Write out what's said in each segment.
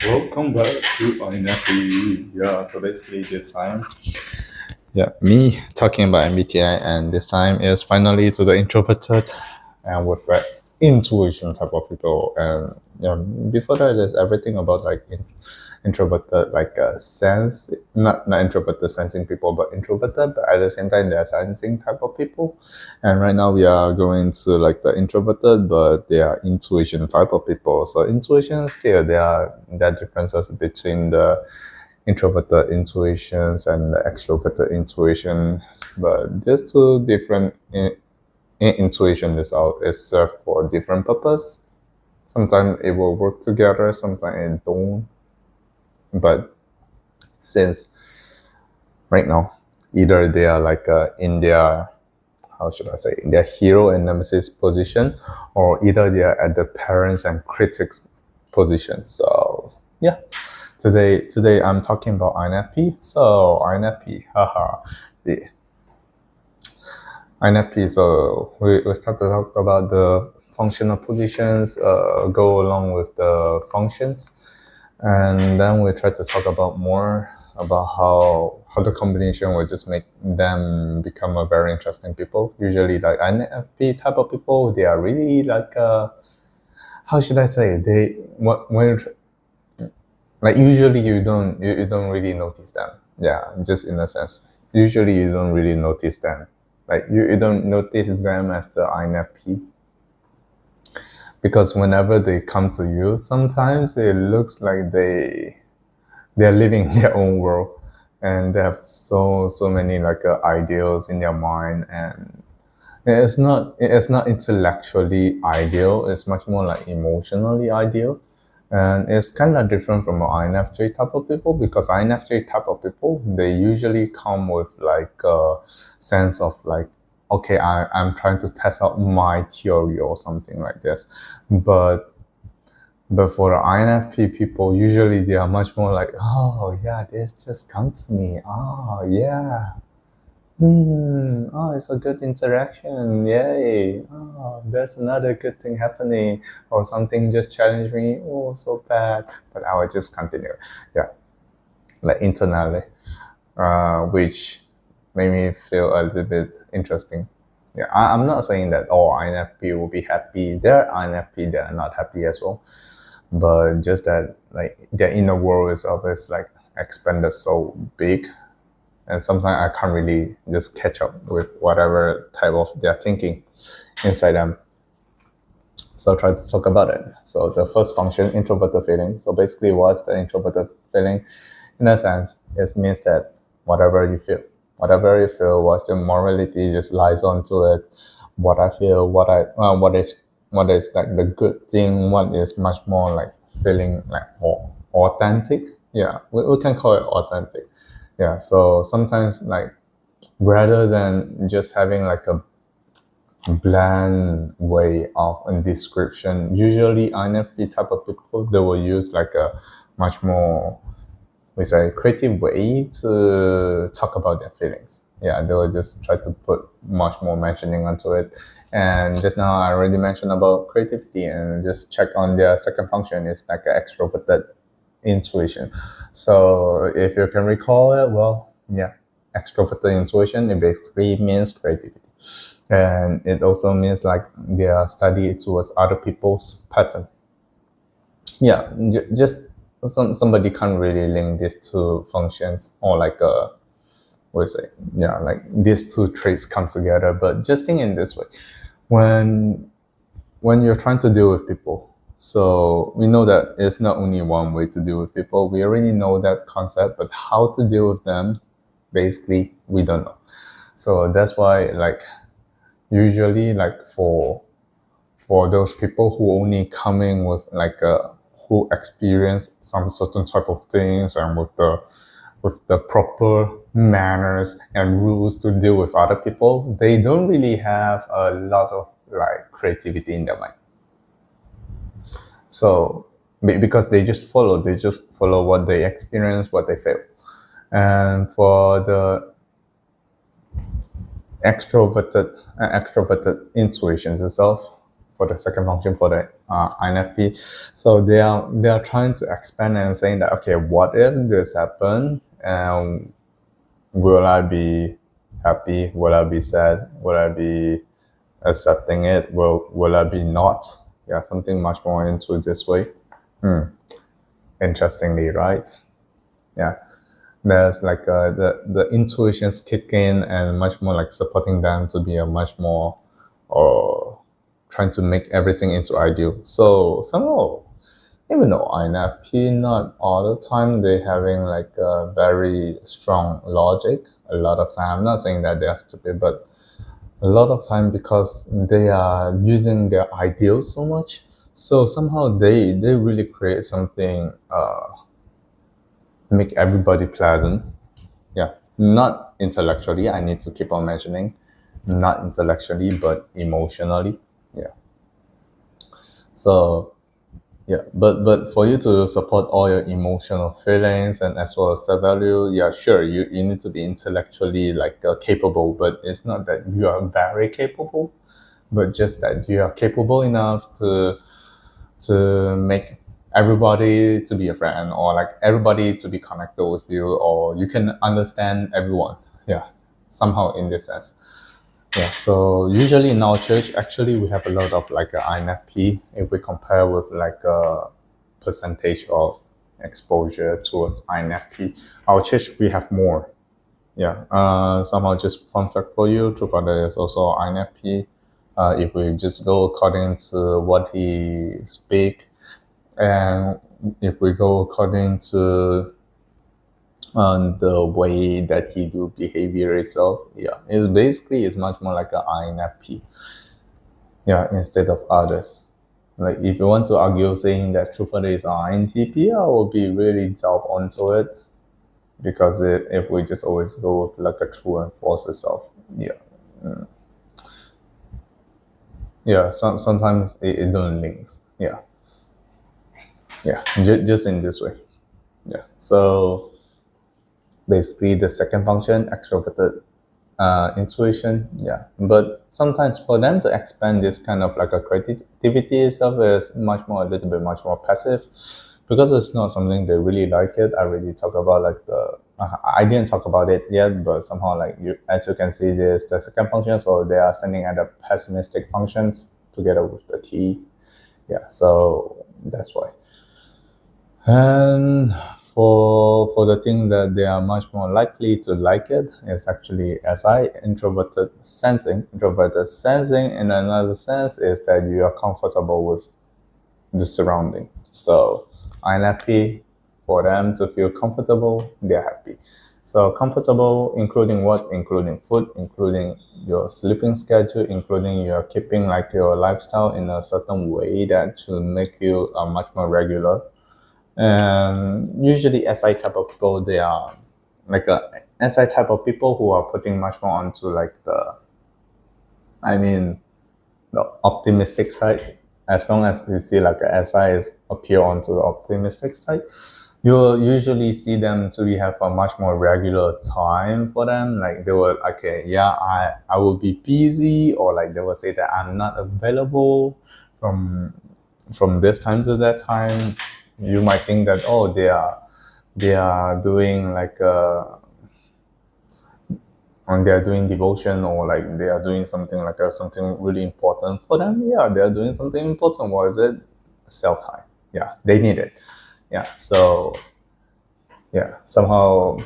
Welcome back to INFP. Yeah, so basically this time, yeah, me talking about MBTI, and this time is finally to the introverted and with that intuition type of people. And yeah, before that, there's everything about like introverted, like sense, not introverted sensing people, but introverted, but at the same time, they're sensing type of people. And right now, we are going to like the introverted, but they are intuition type of people. So intuition still there are differences between the introverted intuitions and the extroverted intuition, but these two different intuition is served for different purpose. Sometimes it will work together, sometimes it don't. But since right now, either they are like in their, how should I say, in their hero and nemesis position, or either they are at the parents and critics position. So yeah, today I'm talking about INFP. So INFP, haha, the INFP. So we start to talk about the functional positions, go along with the functions, and then we try to talk about more about how the combination will just make them become a very interesting people. Usually, like INFP type of people, they are really like how should I say, they what when like usually you don't really notice them. Yeah, just in a sense, usually you don't really notice them, like you don't notice them as the INFP, because whenever they come to you, sometimes it looks like they're living in their own world, and they have so many like ideals in their mind, and it's not intellectually ideal. It's much more like emotionally ideal, and it's kind of different from an INFJ type of people, because INFJ type of people, they usually come with like a sense of like, okay, I'm trying to test out my theory or something like this, but for the INFP people, usually they are much more like, oh yeah, this just come to me. Oh yeah. Oh, it's a good interaction. Yay. Oh, there's another good thing happening. Or something just challenged me. Oh, so bad. But I will just continue. Yeah, like internally, which made me feel a little bit interesting. Yeah, I'm not saying that all INFP will be happy. There are INFP that are not happy as well, but just that like their inner world is always like expanded so big, and sometimes I can't really just catch up with whatever type of they're thinking inside them. So I'll try to talk about it. So the first function, introverted feeling. So basically, what's the introverted feeling? In a sense, it means that whatever you feel, what's your morality just lies onto it. What I feel, what is like the good thing, what is much more like feeling like authentic. Yeah, we can call it authentic. Yeah, so sometimes like rather than just having like a bland way of a description, usually INFP type of people, they will use like a much more, we say, creative way to talk about their feelings. Yeah, they will just try to put much more mentioning onto it. And just now I already mentioned about creativity, and just check on their second function is like an extroverted intuition. So if you can recall it, well, yeah, extroverted intuition, it basically means creativity. And it also means like their study towards other people's pattern. Yeah, just somebody can't really link these two functions, or like what do you say, yeah, like these two traits come together. But just think in this way, when you're trying to deal with people, so we know that it's not only one way to deal with people. We already know that concept, but how to deal with them, basically we don't know. So that's why like usually like for those people who only coming with like who experience some certain type of things, and with the proper manners and rules to deal with other people, they don't really have a lot of like creativity in their mind. So because they just follow what they experience, what they feel. And for the extroverted intuitions itself, for the second function for the INFP. So they are trying to expand and saying that, okay, what if this happened? And will I be happy? Will I be sad? Will I be accepting it? Will I be not? Yeah, something much more into this way. Interestingly, right? Yeah, there's like the intuitions kick in and much more like supporting them to be a much more trying to make everything into ideal. So somehow, even though INFP not all the time they having like a very strong logic. A lot of time, I'm not saying that they are stupid, but a lot of time because they are using their ideals so much. So somehow they really create something make everybody pleasant. Yeah, not intellectually. I need to keep on mentioning, not intellectually, but emotionally. Yeah. So yeah, but for you to support all your emotional feelings and as well as self value, yeah, sure, you need to be intellectually like capable, but it's not that you are very capable, but just that you are capable enough to make everybody to be a friend or like everybody to be connected with you, or you can understand everyone. Yeah, somehow in this sense. Yeah, so usually in our church, actually, we have a lot of like INFP if we compare with like a percentage of exposure towards INFP. Our church, we have more. Yeah, somehow just fun fact for you, True Father is also INFP. If we just go according to what he speak, and if we go according to the way that he do behavior itself, yeah, it's much more like an INFP. Yeah, instead of others. Like if you want to argue saying that Truffle is an INTP, I will be really delve onto it because if we just always go with like a true and false itself, yeah, yeah, sometimes it don't links, yeah, yeah, just in this way, yeah. So basically, the second function, extroverted intuition, yeah. But sometimes for them to expand this kind of like a creativity itself is much more, a little bit much more passive because it's not something they really like it. I really talk about like I didn't talk about it yet, but somehow like as you can see, there's the second function, so they are standing at the pessimistic functions together with the T. Yeah, so that's why. And for the thing that they are much more likely to like it is actually SI, introverted sensing. Introverted sensing in another sense is that you are comfortable with the surrounding. So INFP, for them to feel comfortable, they're happy. So comfortable, including what? Including food, including your sleeping schedule, including your keeping like your lifestyle in a certain way that should make you much more regular. And usually SI type of people, they are like a SI type of people who are putting much more onto like the optimistic side. As long as you see like a SI is appear onto the optimistic side, you'll usually see them to have a much more regular time for them. Like they will, okay, yeah, I will be busy, or like they will say that I'm not available from this time to that time. You might think that, oh, they are doing like and they are doing devotion, or like they are doing something like something really important for them. Yeah, they are doing something important. What is it? Self time. Yeah, they need it. Yeah, so yeah, somehow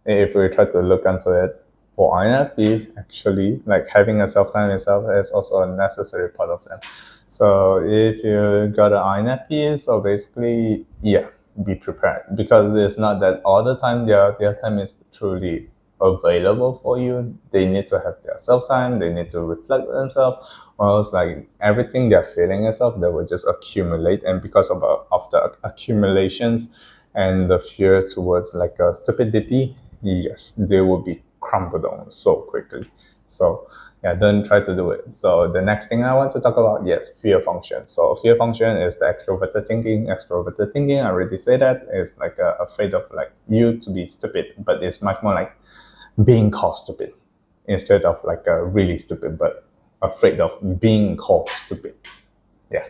if we try to look into it, for INFP, actually, like having a self time itself is also a necessary part of them. So if you got an INFP, so basically, yeah, be prepared, because it's not that all the time their time is truly available for you. They need to have their self time. They need to reflect themselves, or else like everything they're feeling itself, they will just accumulate, and because of the accumulations and the fear towards like a stupidity, yes, they will be crumbled down so quickly. So yeah, don't try to do it. So the next thing I want to talk about, yes, fear function. So fear function is the extroverted thinking. Extroverted thinking, I already say that, is like afraid of like you to be stupid, but it's much more like being called stupid instead of like a really stupid, but afraid of being called stupid. Yeah.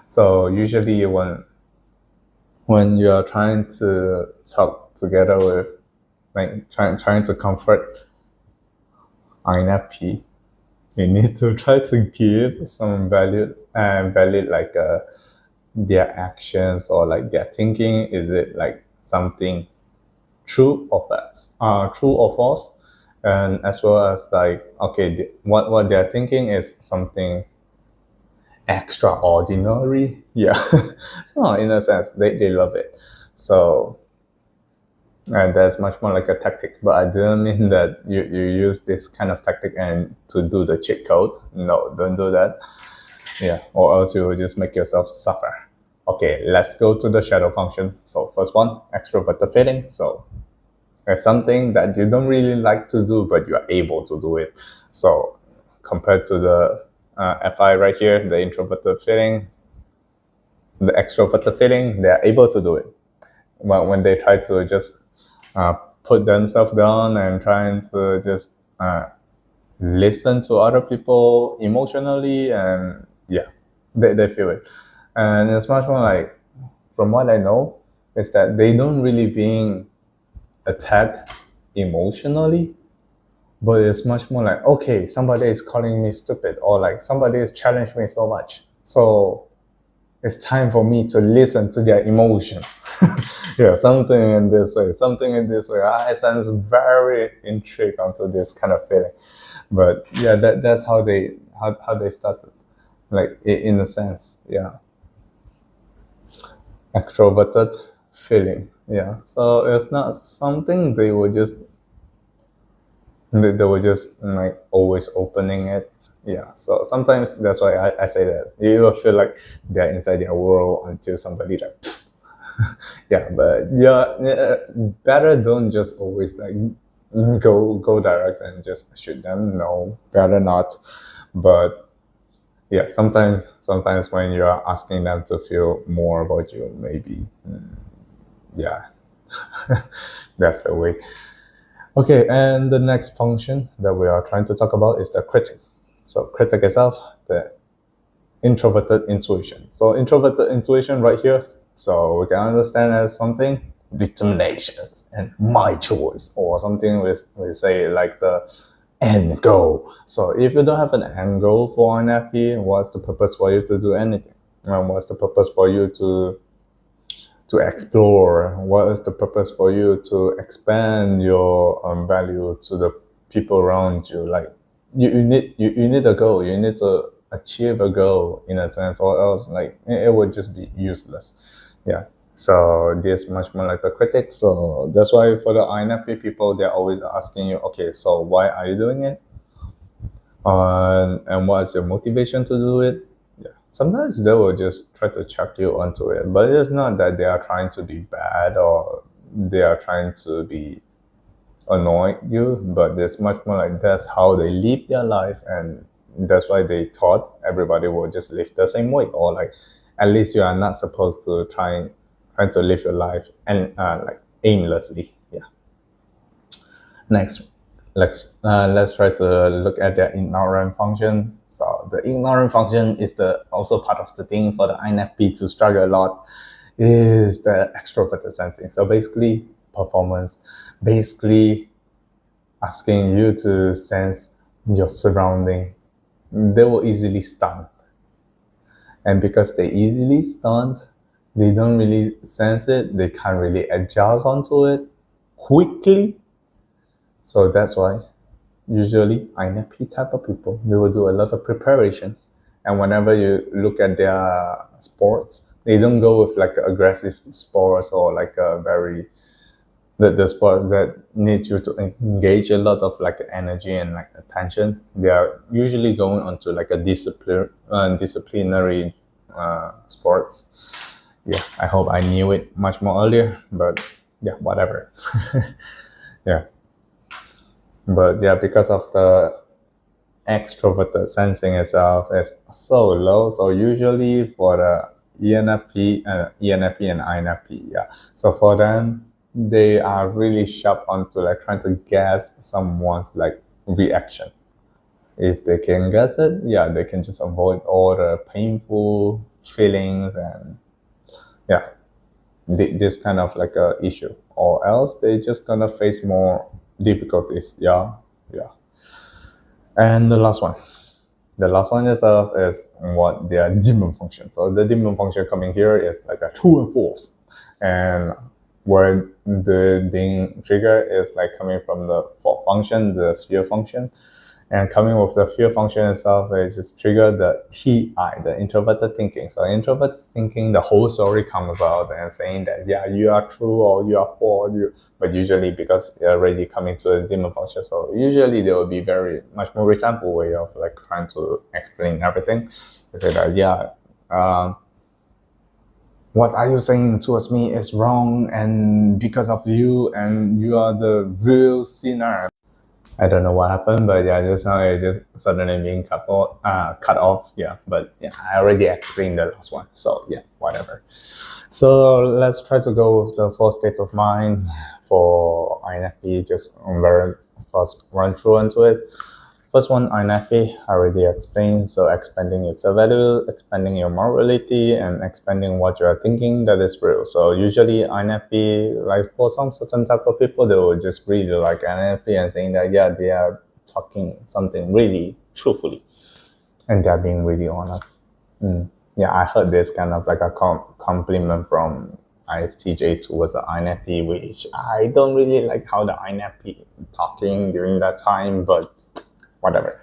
So usually when you are trying to talk together with, like, trying to comfort INFP, you need to try to give some valid, like, their actions or like their thinking. Is it like something true or false, true or false, and as well as like, okay, what they're thinking is something extraordinary. Yeah. So in a sense, they love it. So, and that's much more like a tactic, but I didn't mean that you use this kind of tactic and to do the cheat code. No, don't do that. Yeah, or else you will just make yourself suffer. Okay, let's go to the shadow function. So first one, extroverted feeling. So it's something that you don't really like to do, but you are able to do it. So compared to the FI right here, the introverted feeling, the extroverted feeling, they are able to do it. But when they try to just uh, put themselves down and trying to just listen to other people emotionally, and yeah, they feel it. And it's much more like, from what I know, is that they don't really being attacked emotionally, but it's much more like, okay, somebody is calling me stupid, or like somebody is challenging me so much, so it's time for me to listen to their emotion. Yeah, something in this way, I sounds very intrigued onto this kind of feeling. But yeah, that's how they started, like, in a sense. Yeah, extroverted feeling. Yeah, so it's not something they were just like always opening it. Yeah, so sometimes that's why I say that you will feel like they're inside their world until somebody like, yeah. But yeah, better don't just always like go direct and just shoot them. No, better not. But yeah, sometimes when you are asking them to feel more about you, maybe, yeah, that's the way. Okay, and the next function that we are trying to talk about is the critic. So critic itself, the introverted intuition. So introverted intuition right here, so we can understand as something determination and my choice, or something we say like the end goal. So if you don't have an end goal for an FP, what's the purpose for you to do anything? And what's the purpose for you to explore? What is the purpose for you to expand your value to the people around you? Like, you need a goal. You need to achieve a goal in a sense, or else like it would just be useless. Yeah. So this much more like the critic. So that's why for the INFP people, they're always asking you, okay, so why are you doing it? And what is your motivation to do it? Yeah. Sometimes they will just try to chuck you onto it, but it's not that they are trying to be bad or they are trying to be annoy you, but it's much more like that's how they live their life, and that's why they thought everybody will just live the same way, or like at least you are not supposed to try to live your life and like aimlessly. Yeah. Next, let's try to look at the ignorant function. So the ignorant function is the also part of the thing for the INFP to struggle a lot, is the extroverted sensing. So basically performance, basically asking you to sense your surrounding. They will easily stun, and because they easily stunned, they don't really sense it. They can't really adjust onto it quickly. So that's why usually INFP type of people, they will do a lot of preparations. And whenever you look at their sports, they don't go with like aggressive sports or like a very the sports that need you to engage a lot of like energy and like attention. They are usually going onto like a disciplinary sports. Yeah, I hope I knew it much more earlier, but yeah, whatever. Yeah. But yeah, because of the extroverted sensing itself is so low. So usually for the ENFP and INFP, yeah. So for them, they are really sharp onto like trying to guess someone's like reaction. If they can get it, yeah, they can just avoid all the painful feelings and yeah, this kind of like a issue, or else they just gonna face more difficulties. Yeah, yeah. And the last one is what their demon function. So the demon function coming here is like a true and false, and where the being trigger is like coming from the fault function, the fear function. And coming with the fear function itself, it just trigger the TI, the introverted thinking. So introverted thinking, the whole story comes out and saying that, yeah, you are true or you are false. But usually because you're already coming to a demon function, so usually there will be very much more resentful way of like trying to explain everything. They say that, yeah, what are you saying towards me is wrong and because of you and you are the real sinner. I don't know what happened, but yeah, just now it just suddenly being cut off. Yeah, but yeah, I already explained the last one, so yeah, whatever. So let's try to go with the four states of mind for INFP. Just very fast run through into it. First one, INFP, I already explained. So expanding your self-value, expanding your morality, and expanding what you are thinking that is real. So usually INFP, like for some certain type of people, they will just really like INFP and saying that, yeah, they are talking something really truthfully. And they're being really honest. Yeah, I heard this kind of like a compliment from ISTJ towards the INFP, which I don't really like how the INFP talking during that time, but whatever.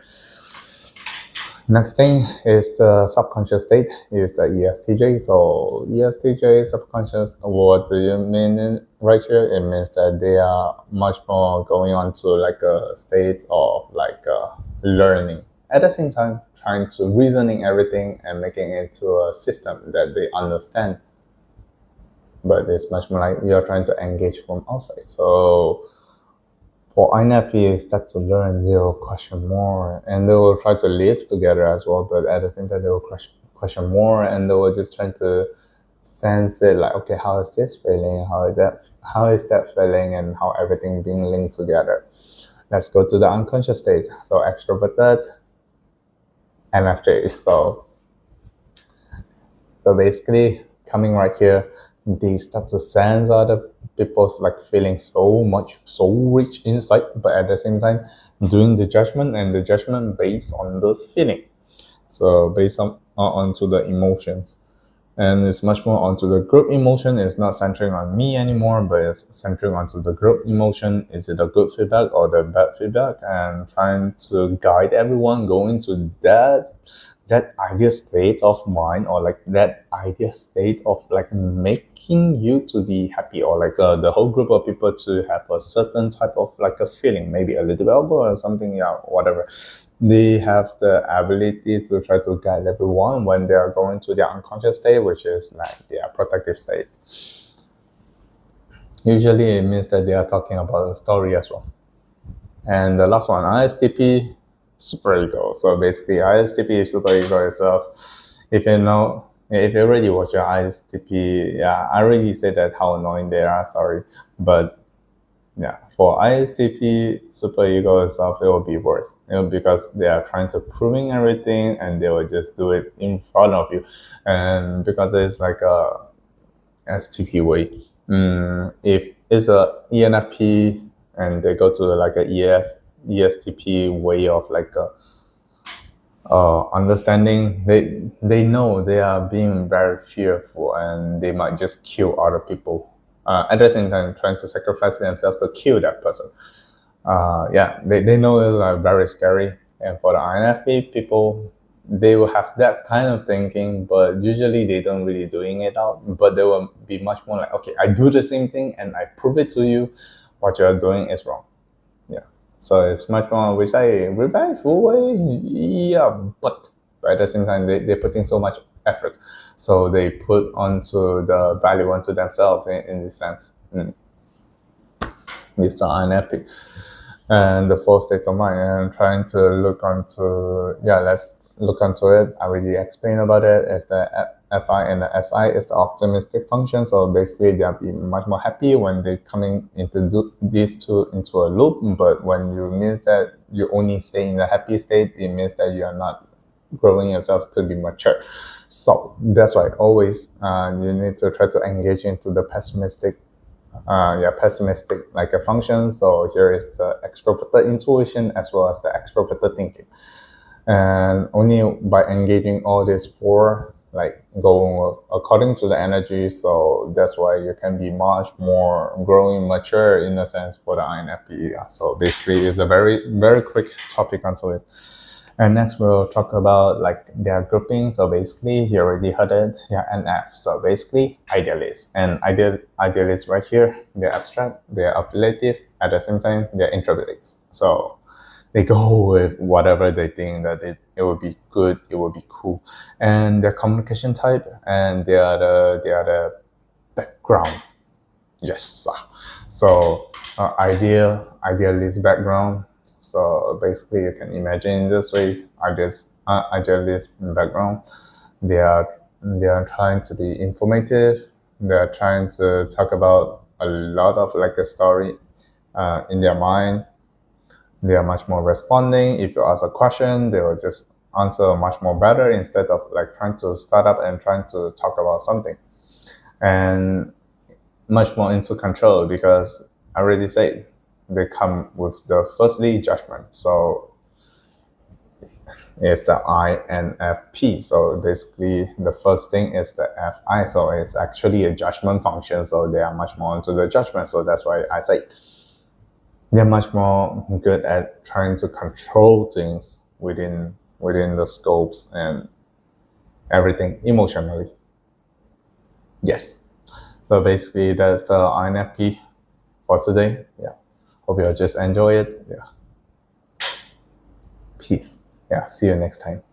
Next thing is the subconscious state, is the ESTJ. So ESTJ, subconscious, what do you mean right here? It means that they are much more going on to like a state of like learning. At the same time, trying to reasoning everything and making it to a system that they understand. But it's much more like you're trying to engage from outside. So for INFP, start to learn, they will question more and they will try to live together as well. But at the same time, they will question more and they will just try to sense it like, okay, how is this feeling? How is that feeling? And how everything being linked together. Let's go to the unconscious state. So extroverted, MFJ. So basically, coming right here, they start to sense other people's like feeling so rich inside, but at the same time, doing the judgment and the judgment based on the feeling. So based on onto the emotions. And it's much more onto the group emotion. It's not centering on me anymore, but it's centering onto the group emotion. Is it a good feedback or the bad feedback? And trying to guide everyone going to that ideal state of mind, or like that ideal state of like making you to be happy, or like the whole group of people to have a certain type of like a feeling, maybe a little bit or something, yeah, whatever. They have the ability to try to guide everyone when they are going to their unconscious state, which is like their protective state. Usually it means that they are talking about a story as well. And the last one, ISTP, superego. So basically, ISTP superego itself. If you already watch your ISTP, yeah, I already said that how annoying they are. Sorry, but yeah, for ISTP superego itself, it will be worse. Because they are trying to proving everything, and they will just do it in front of you, and because it's like a STP way. If it's a ENFP and they go to like a ESTP way of like understanding, they know they are being very fearful and they might just kill other people. At the same time, trying to sacrifice themselves to kill that person. Yeah, they know it's like very scary. And for the INFP people, they will have that kind of thinking, but usually they don't really doing it out. But they will be much more like, okay, I do the same thing and I prove it to you. What you are doing is wrong. Yeah. So it's much more, we say, revengeful way. Yeah, but at the same time, they're putting so much effort. So they put onto the value onto themselves in this sense. It's the INFP. And the four states of mind, and trying to look onto, yeah, let's look into it. I already explained about it. As the FI and the SI is the optimistic function. So basically, they'll be much more happy when they coming into these two into a loop. But when you means that you only stay in the happy state, it means that you are not growing yourself to be mature. So that's why always you need to try to engage into the pessimistic like a function. So here is the extroverted intuition as well as the extroverted thinking. And only by engaging all these four, like going according to the energy, so that's why you can be much more growing mature in a sense for the INFP. So basically it's a very, very quick topic onto it. And next we'll talk about like their grouping. So basically you already heard it, yeah, NF. So basically idealist. And idealist right here, they're abstract, they're affiliative, at the same time they're introverted. So they go with whatever they think that it would be good, it would be cool. And their communication type and they are the background. Yes. So idealist background. So basically you can imagine this way, idealist background. They are trying to be informative. They are trying to talk about a lot of like a story in their mind. They are much more responding. If you ask a question, they will just answer much more better instead of like trying to start up and trying to talk about something. And much more into control because I already said they come with the firstly judgment. So it's the INFP. So basically the first thing is the FI. So it's actually a judgment function. So they are much more into the judgment. So that's why I say they're much more good at trying to control things within the scopes and everything emotionally. Yes. So basically that's the INFP for today. Yeah. Hope you'll just enjoy it. Yeah. Peace. Yeah. See you next time.